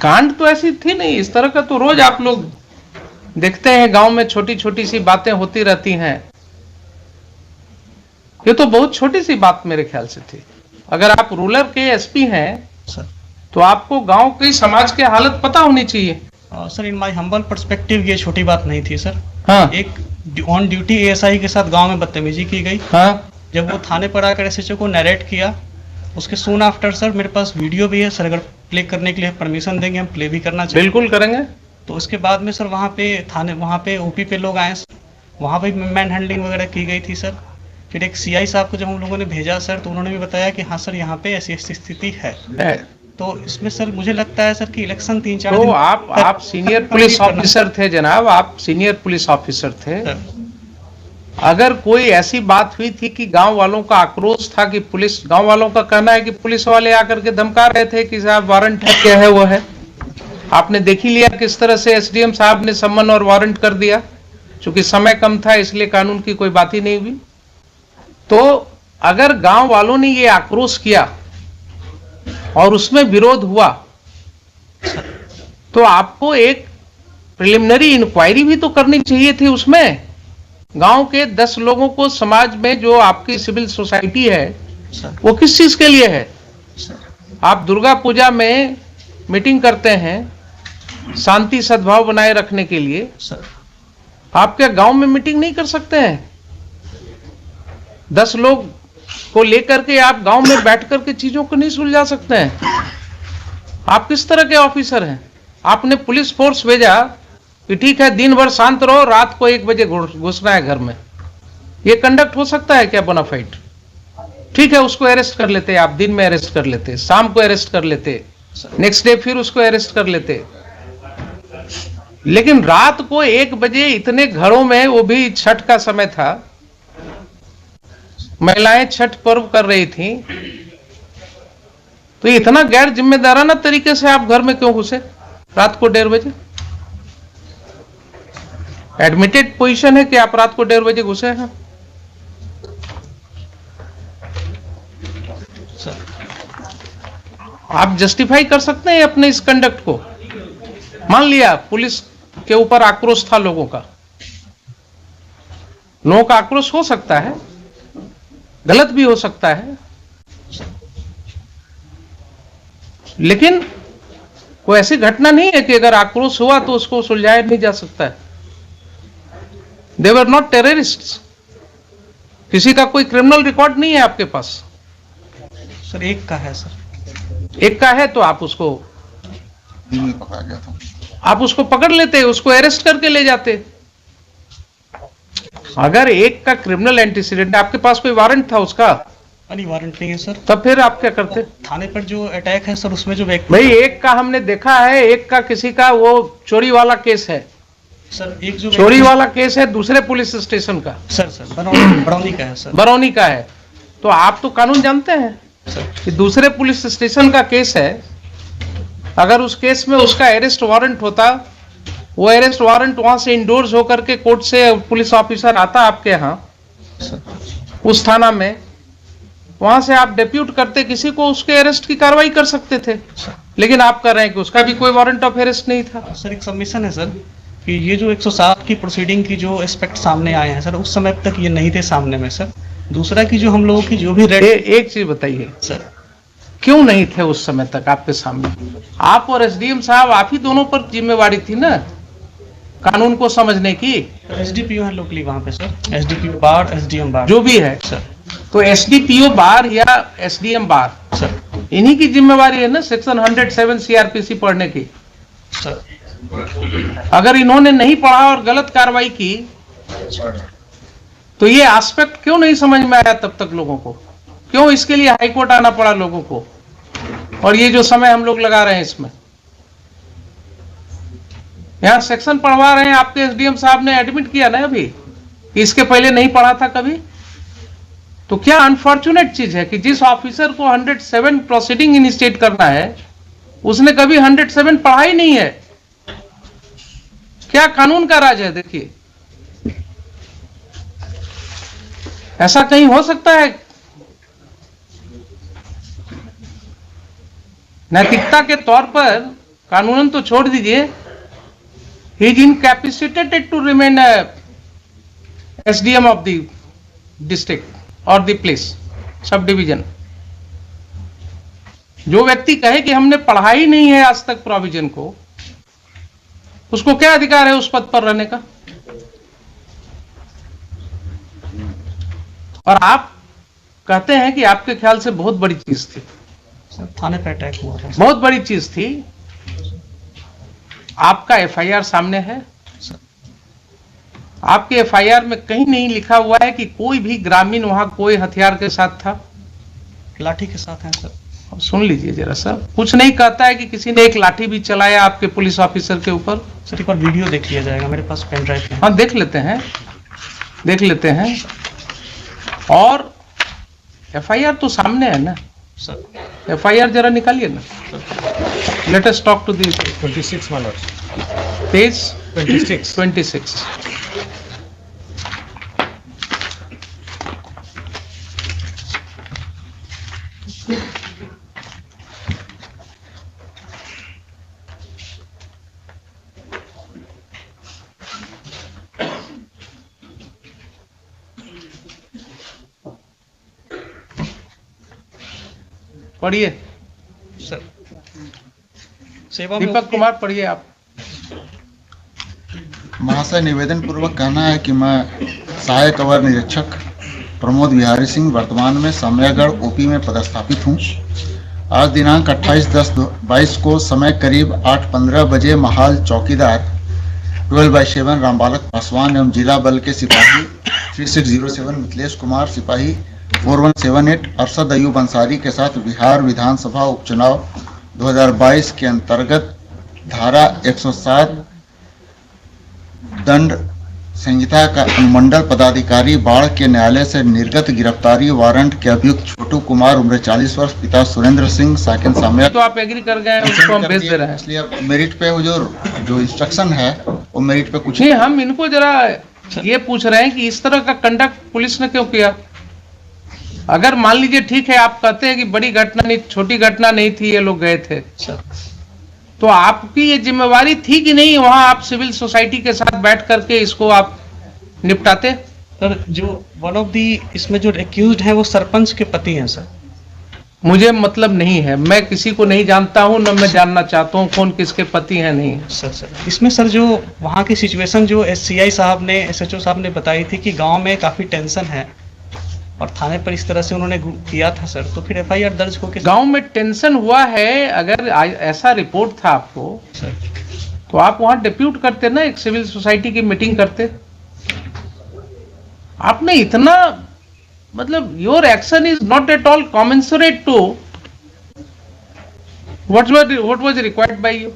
कांड तो ऐसी थी नहीं, इस तरह का तो रोज आप लोग देखते हैं, गांव में छोटी छोटी सी बातें होती रहती हैं। ये तो बहुत छोटी सी बात मेरे ख्याल से थी। अगर आप रूरल के एसपी हैं सर, तो आपको गांव की समाज की हालत पता होनी चाहिए। Sir in my humble perspective ये छोटी बात नहीं थी सर। हाँ एक ऑन ड्यूटी एएसआई के साथ गांव में बदतमीजी की गई। हाँ, जब वो थाने पर आकर एसएचओ को नरेट किया, उसके सून आफ्टर सर मेरे पास वीडियो भी है सर, अगर प्ले करने के लिए परमिशन देंगे हम प्ले भी करना चाहिए। बिल्कुल करेंगे। तो उसके बाद में सर वहाँ पे थाने, वहाँ पे ओपी पे लोग आए, वहाँ पे मैन हैंडलिंग वगैरह की गई थी सर। फिर एक सीआई साहब को जब हम लोगों ने भेजा सर, तो उन्होंने भी बताया कि हाँ सर यहाँ पे ऐसी ऐसी स्थिति है। तो इसमें सर मुझे लगता है सर कि इलेक्शन 3-4 तो दिन आप सीनियर पुलिस ऑफिसर थे जनाब, आप सीनियर पुलिस ऑफिसर थे। अगर कोई ऐसी बात हुई थी कि गांव वालों का आक्रोश था कि पुलिस, गांव वालों का कहना है कि पुलिस वाले आकर के धमका रहे थे कि साहब वारंट है, क्या है वो है, आपने देख ही लिया किस तरह से एसडीएम साहब ने सम्मन और वारंट कर दिया। चूंकि समय कम था इसलिए कानून की कोई बात ही नहीं हुई। तो अगर गांव वालों ने ये आक्रोश किया और उसमें विरोध हुआ तो आपको एक प्रिलिमिनरी इंक्वायरी भी तो करनी चाहिए थी। उसमें गांव के 10 लोगों को, समाज में जो आपकी सिविल सोसाइटी है वो किस चीज के लिए है। आप दुर्गा पूजा में मीटिंग करते हैं शांति सद्भाव बनाए रखने के लिए, आप क्या गांव में मीटिंग नहीं कर सकते हैं? 10 लोग को लेकर के आप गांव में बैठ करके चीजों को नहीं सुलझा सकते हैं? आप किस तरह के ऑफिसर हैं? आपने पुलिस फोर्स भेजा कि ठीक है दिन भर शांत रहो, रात को 1 बजे घुसना है घर में। ये कंडक्ट हो सकता है क्या बोनाफाइड? ठीक है, उसको अरेस्ट कर लेते, आप दिन में अरेस्ट कर लेते, शाम को अरेस्ट कर लेते, नेक्स्ट डे फिर उसको अरेस्ट कर लेते। लेकिन रात को 1 बजे इतने घरों में, वो भी छठ का समय था, महिलाएं छठ पर्व कर रही थी, तो इतना गैर जिम्मेदाराना तरीके से आप घर में क्यों घुसे रात को 1:30 बजे? एडमिटेड पोजीशन है कि आप रात को 1:30 बजे घुसे हैं। आप जस्टिफाई कर सकते हैं अपने इस कंडक्ट को? मान लिया पुलिस के ऊपर आक्रोश था लोगों का, लोगों का आक्रोश हो सकता है, गलत भी हो सकता है, लेकिन कोई ऐसी घटना नहीं है कि अगर आक्रोश हुआ तो उसको सुलझाया नहीं जा सकता है। दे वर नॉट टेररिस्ट्स। किसी का कोई क्रिमिनल रिकॉर्ड नहीं है आपके पास। सर एक का है सर, एक का है तो आप उसको पकड़ लेते, उसको अरेस्ट करके ले जाते। अगर एक का क्रिमिनल एंटीसीडेंट, आपके पास कोई वारंट था उसका? अरे वारंट नहीं है सर। तब फिर आप क्या करते? थाने पर जो अटैक है सर, उसमें जो व्यक्ति, भाई एक का हमने देखा है, एक का किसी का वो चोरी वाला केस है सर, एक जो चोरी वाला केस है दूसरे पुलिस स्टेशन का। सर बरौनी का है सर। बरौनी का है। तो आप तो कानून जानते हैं कि दूसरे पुलिस स्टेशन का केस है, अगर उस केस में उसका अरेस्ट वारंट होता, वो अरेस्ट वारंट वहां से इंडोर्स होकर के कोर्ट से पुलिस ऑफिसर आता आपके यहाँ उस थाना में, वहां से आप डेप्यूट करते किसी को, उसके अरेस्ट की कार्रवाई कर सकते थे। लेकिन आप कर रहे हैं कि उसका भी कोई वारंट ऑफ अरेस्ट नहीं था। सर एक सबमिशन है सर कि ये जो 107 की प्रोसीडिंग की जो एस्पेक्ट सामने आए हैं सर, उस समय तक ये नहीं थे सामने में सर। दूसरा कि जो हम लोगों की जो भी एक चीज बताइए सर, क्यों नहीं थे उस समय तक आपके सामने? आप और एसडीएम साहब, आप ही दोनों पर जिम्मेवारी थी ना कानून को समझने की। एसडीपीओ है लोकली वहाँ पे सर, एसडीपीओ बार, एसडीएम बार, जो भी है सर। तो एसडीपीओ बार या एसडीएम बार सर, इन्हीं की जिम्मेवारी है ना सेक्शन 107 सीआरपीसी पढ़ने की सर। अगर इन्होंने नहीं पढ़ा और गलत कार्रवाई की तो ये एस्पेक्ट क्यों नहीं समझ में आया तब तक लोगों को? क्यों इसके लिए हाईकोर्ट आना पड़ा लोगों को? और ये जो समय हम लोग लगा रहे हैं इसमें, यहां सेक्शन पढ़वा रहे हैं, आपके एसडीएम साहब ने एडमिट किया ना अभी कि इसके पहले नहीं पढ़ा था कभी। तो क्या अनफॉर्चुनेट चीज है कि जिस ऑफिसर को 107 प्रोसीडिंग इनिशिएट करना है उसने कभी 107 पढ़ा ही नहीं है। क्या कानून का राज है? देखिए, ऐसा कहीं हो सकता है? नैतिकता के तौर पर कानूनन तो छोड़ दीजिए, he is incapacitated to remain SDM of the district और द प्लेस सब डिवीजन। जो व्यक्ति कहे कि हमने पढ़ा ही नहीं है आज तक प्रोविजन को, उसको क्या अधिकार है उस पद पर रहने का? और आप कहते हैं कि आपके ख्याल से बहुत बड़ी चीज थी। सर थाने पे अटैक हुआ था। बहुत बड़ी चीज थी। आपका एफआईआर सामने है। आपके एफआईआर में कहीं नहीं लिखा हुआ है कि कोई भी ग्रामीण वहां कोई हथियार के साथ था। लाठी के साथ है सर। अब सुन लीजिए जरा सर, कुछ नहीं कहता है कि किसी ने एक लाठी भी चलाया आपके पुलिस ऑफिसर के ऊपर। सर एक बार वीडियो देख लिया जाएगा, मेरे पास पेन ड्राइव है। हाँ देख लेते हैं, देख लेते हैं। और एफआईआर तो सामने है ना सर। एफआईआर जरा निकालिए ना। Let us talk to the 26 my lords. Page 26. 26। पढ़िए सर सेवा में दीपक कुमार, पढ़िए आप। महाशय, निवेदन पूर्वक कहना है कि मैं सहायक अवर निरीक्षक प्रमोद बिहारी सिंह वर्तमान में समयगढ़ ओपी में पदस्थापित हूँ। आज दिनांक 28/10/22 को समय करीब 8:15 बजे महाल चौकीदार 12/7 रामबालक पासवान एवं जिला बल के सिपाही 3607 मिथिलेश कुमार, सिपाही 4178 अरशद अयूब अंसारी के साथ बिहार विधानसभा उपचुनाव 2022 के अंतर्गत धारा 107 दंड संहिता का अनुमंडल पदाधिकारी बाढ़ के न्यायालय से निर्गत गिरफ्तारी वारंट के अभियुक्त छोटू कुमार उम्र 40 वर्ष, पिता सुरेंद्र सिंह, साकिन सामया। तो आप एग्री कर गए, उसको हम भेज दे रहे हैं। इसलिए अब मेरिट पे वो जो इंस्ट्रक्शन है वो मेरिट पे कुछ नहीं, हम इनको जरा ये पूछ रहे हैं कि इस तरह का कंडक्ट पुलिस ने क्यों किया? अगर मान लीजिए ठीक है, आप कहते हैं कि बड़ी घटना नहीं, छोटी घटना नहीं थी, ये लोग गए थे, तो आपकी ये जिम्मेवारी थी कि नहीं वहां आप सिविल सोसाइटी के साथ बैठ करके इसको आप निपटाते? सर जो वन ऑफ दी इसमें जो एक्यूज्ड है वो सरपंच के पति हैं सर। मुझे मतलब नहीं है, मैं किसी को नहीं जानता हूं, न मैं जानना चाहता हूं कौन किसके पति हैं। नहीं सर इसमें सर जो वहाँ की सिचुएशन जो SCI साहब ने, SHO साहब ने बताई थी कि गांव में काफी टेंशन है और थाने पर इस तरह से उन्होंने किया था सर, तो फिर FIR दर्ज होकर गांव में टेंशन हुआ है। अगर ऐसा रिपोर्ट था आपको सर तो आप वहां डिप्यूट करते ना, एक सिविल सोसाइटी की मीटिंग करते। आपने इतना मतलब your action is not at all commensurate to what was required by you.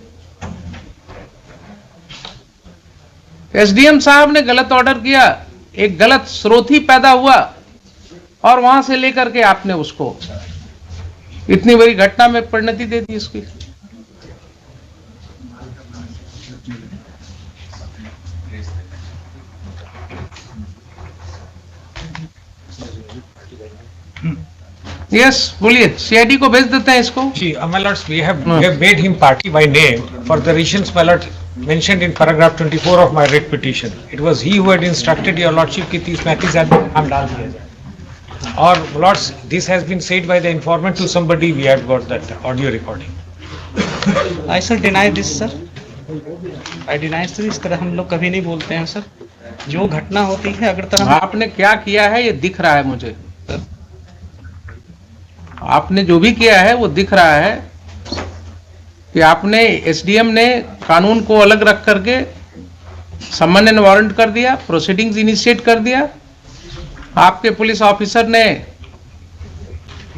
SDM साहब ने गलत ऑर्डर किया, एक गलत स्रोत ही पैदा हुआ और वहां से लेकर के आपने उसको इतनी बड़ी घटना में परिणति दे दी इसकी। यस बोलिए, CID को भेज देते हैं इसको। See, my lords, we have made him party by name for the reasons my lord mentioned in paragraph 24 of my writ petition. It was he who had instructed your lordship कि 30-35 आदमी नाम डाल दिया जाए। और lords, this has been said by the informant to somebody. We have got that audio recording. I sir deny this sir. I deny sir, इस तरह हम लोग कभी नहीं बोलते हैं सर। जो घटना होती है अगर तरह आपने क्या किया है ये दिख रहा है मुझे, आपने जो भी किया है वो दिख रहा है कि आपने SDM ने कानून को अलग रख करके समन एंड वारंट कर दिया, प्रोसीडिंग्स इनिशिएट कर दिया। आपके पुलिस ऑफिसर ने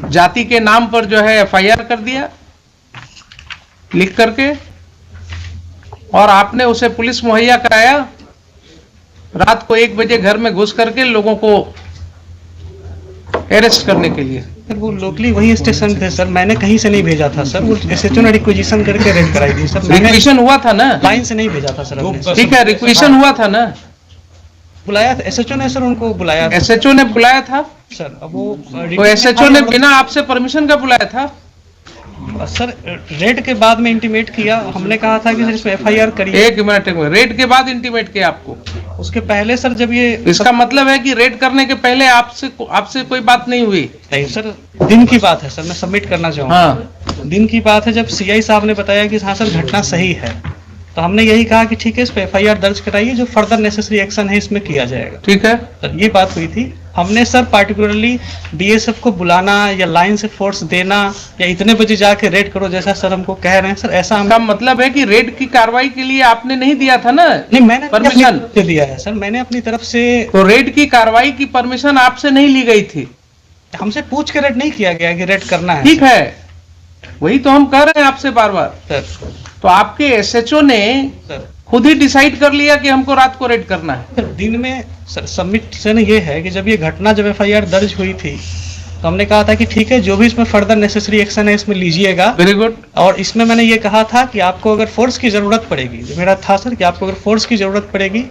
जाति के नाम पर जो है FIR कर दिया लिख करके, और आपने उसे पुलिस मुहैया कराया। रात को 1 बजे घर में घुस करके लोगों को अरेस्ट करने के लिए। सर वो लोकली वही स्टेशन थे सर, मैंने कहीं से नहीं भेजा था सर। वो SHO ने रिक्वेजिशन करके रेड कराई थी सर। रिक्वेशन हुआ था ना, लाइन से नहीं भेजा था सर अपने। ठीक है, रिक्वेशन हुआ था ना, बुलाया था SHO ने सर, उनको बुलाया था SHO ने बुलाया था सर। अब वो तो SHO ने बिना आपसे परमिशन का बुलाया था। सर रेड के बाद में इंटीमेट किया, हमने कहा था कि सर इसमें FIR करिए। एक मिनट रेड के बाद इंटीमेट किया आपको? उसके पहले सर जब ये इसका मतलब है कि रेड करने के पहले आपसे कोई बात नहीं हुई? नहीं सर, दिन की बात है सर, मैं सबमिट करना चाहूँगा। हाँ, दिन की बात है जब CI साहब ने बताया कि हाँ सर घटना सही है, तो हमने यही कहा कि ठीक है इस पे FIR दर्ज कराइए, जो फर्दर नेसेसरी एक्शन है इसमें किया जाएगा। ठीक है। सर ये बात हुई थी। हमने सर पार्टिकुलरली BSF को बुलाना या लाइन से फोर्स देना या इतने बजे जाके रेड करो जैसा सर हमको कह रहे हैं सर, ऐसा हम का मतलब है कि रेड की कार्रवाई के लिए आपने नहीं दिया था ना नहीं, मैंने परमिशन? अपनी तरफ से दिया है सर, मैंने अपनी तरफ से। तो रेड की कार्रवाई की परमिशन आपसे नहीं ली गई थी? हमसे पूछ के रेड नहीं किया गया कि रेड करना है। ठीक है, वही तो हम कह रहे हैं आपसे बार बार। सर तो आपके SHO ने सर खुद ही डिसाइड कर लिया कि हमको रात को रेड करना है? सर दिन में सर सबमिशन ये है कि जब ये घटना जब FIR दर्ज हुई थी तो हमने कहा था कि ठीक है जो भी इसमें फर्दर नेसेसरी एक्शन है इसमें लीजिएगा। Very good. और इसमें मैंने ये कहा था कि आपको अगर फोर्स की जरूरत पड़ेगी, जो मेरा था सर कि आपको अगर फोर्स की जरूरत पड़ेगी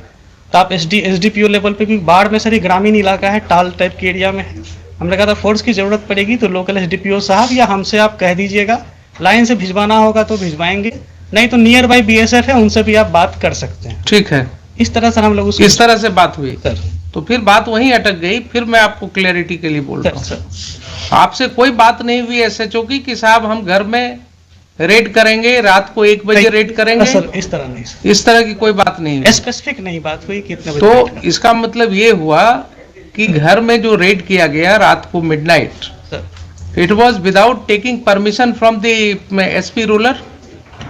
तो आप SDPO लेवल पे, क्योंकि बाढ़ में सर ये ग्रामीण इलाका है, टाल टाइप के एरिया में है, हमने कहा था फोर्स की जरूरत पड़ेगी तो लोकल SDPO साहब या हमसे आप कह दीजिएगा, लाइन से भिजवाना होगा तो भिजवाएंगे, नहीं तो नियर बाई BSF है उनसे भी आप बात कर सकते हैं। ठीक है, इस तरह सर हम लोग उसको इस तरह से बात हुई। सर तो फिर बात वहीं अटक गई। फिर मैं आपको क्लैरिटी के लिए बोल रहा सर हूँ, सर आपसे कोई बात नहीं हुई SHO की कि साहब हम घर में रेड करेंगे, रात को 1 बजे रेड करेंगे? सर इस तरह नहीं सर, इस तरह की कोई बात नहीं हुई। स्पेसिफिक नहीं बात हुई कितने बजे। तो इसका मतलब ये हुआ कि घर में जो रेड किया गया रात को midnight, sir it was without taking permission from the SP ruler?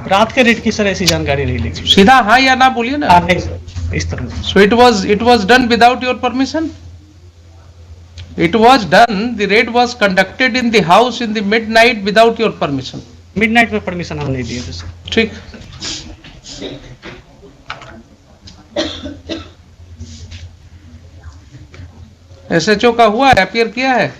रात के रेट की सर ऐसी जानकारी नहीं ली। सीधा हाँ या ना बोलिए ना। नहीं सर, इस तरह से। So it was done without your permission? It was done, the raid was conducted in the house in the midnight without your permission? Midnight में परमिशन हम नहीं दिए थे सर। ठीक। SHO का हुआ है, अपीयर किया है?